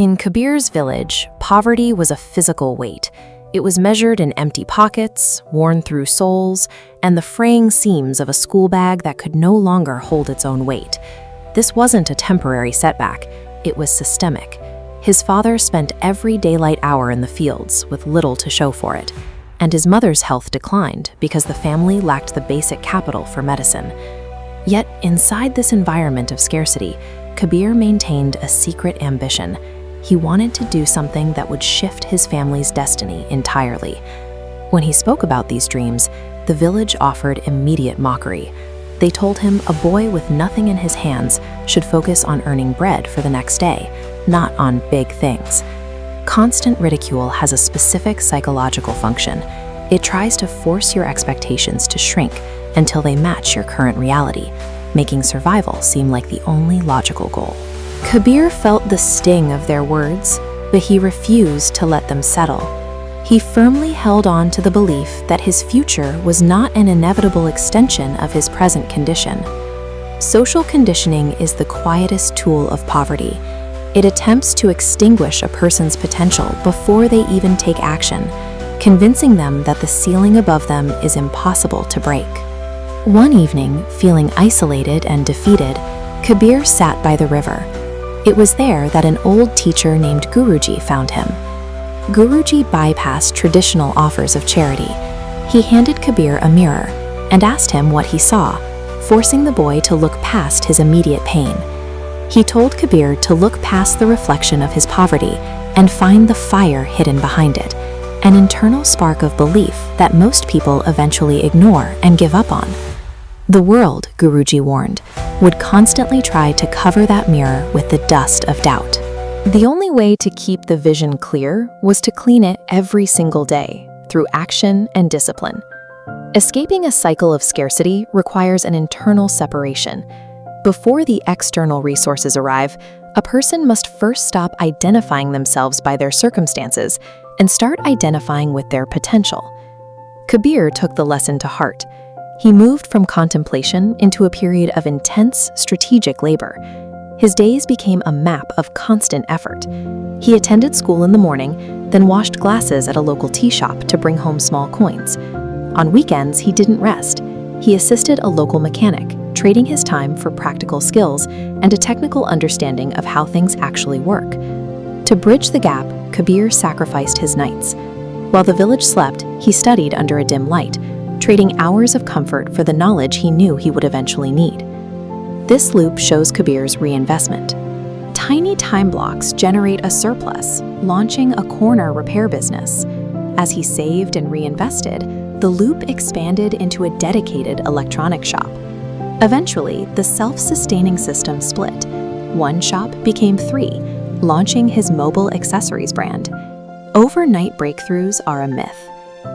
In Kabir's village, poverty was a physical weight. It was measured in empty pockets, worn-through soles, and the fraying seams of a school bag that could no longer hold its own weight. This wasn't a temporary setback, it was systemic. His father spent every daylight hour in the fields with little to show for it, and his mother's health declined because the family lacked the basic capital for medicine. Yet, inside this environment of scarcity, Kabir maintained a secret ambition. He wanted to do something that would shift his family's destiny entirely. When he spoke about these dreams, the village offered immediate mockery. They told him a boy with nothing in his hands should focus on earning bread for the next day, not on big things. Constant ridicule has a specific psychological function. It tries to force your expectations to shrink until they match your current reality, making survival seem like the only logical goal. Kabir felt the sting of their words, but he refused to let them settle. He firmly held on to the belief that his future was not an inevitable extension of his present condition. Social conditioning is the quietest tool of poverty. It attempts to extinguish a person's potential before they even take action, convincing them that the ceiling above them is impossible to break. One evening, feeling isolated and defeated, Kabir sat by the river. It was there that an old teacher named Guruji found him. Guruji bypassed traditional offers of charity. He handed Kabir a mirror and asked him what he saw, forcing the boy to look past his immediate pain. He told Kabir to look past the reflection of his poverty and find the fire hidden behind it, an internal spark of belief that most people eventually ignore and give up on. The world, Guruji warned, would constantly try to cover that mirror with the dust of doubt. The only way to keep the vision clear was to clean it every single day, through action and discipline. Escaping a cycle of scarcity requires an internal separation. Before the external resources arrive, a person must first stop identifying themselves by their circumstances and start identifying with their potential. Kabir took the lesson to heart. He moved from contemplation into a period of intense strategic labor. His days became a map of constant effort. He attended school in the morning, then washed glasses at a local tea shop to bring home small coins. On weekends, he didn't rest. He assisted a local mechanic, trading his time for practical skills and a technical understanding of how things actually work. To bridge the gap, Kabir sacrificed his nights. While the village slept, he studied under a dim light, trading hours of comfort for the knowledge he knew he would eventually need. This loop shows Kabir's reinvestment. Tiny time blocks generate a surplus, launching a corner repair business. As he saved and reinvested, the loop expanded into a dedicated electronic shop. Eventually, the self-sustaining system split. One shop became 3, launching his mobile accessories brand. Overnight breakthroughs are a myth.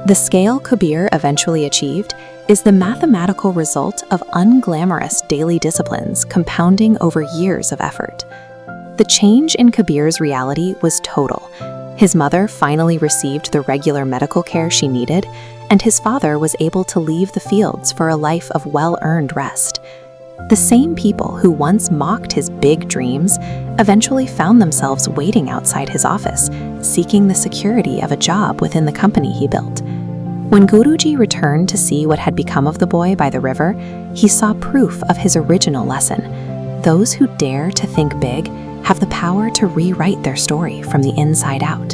The scale Kabir eventually achieved is the mathematical result of unglamorous daily disciplines compounding over years of effort. The change in Kabir's reality was total. His mother finally received the regular medical care she needed, and his father was able to leave the fields for a life of well-earned rest. The same people who once mocked his big dreams eventually found themselves waiting outside his office, seeking the security of a job within the company he built. When Guruji returned to see what had become of the boy by the river, he saw proof of his original lesson. Those who dare to think big have the power to rewrite their story from the inside out.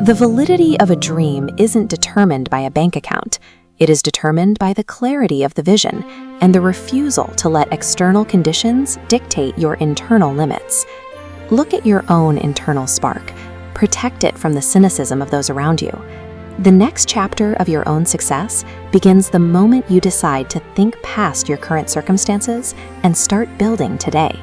The validity of a dream isn't determined by a bank account. It is determined by the clarity of the vision and the refusal to let external conditions dictate your internal limits. Look at your own internal spark. Protect it from the cynicism of those around you. The next chapter of your own success begins the moment you decide to think past your current circumstances and start building today.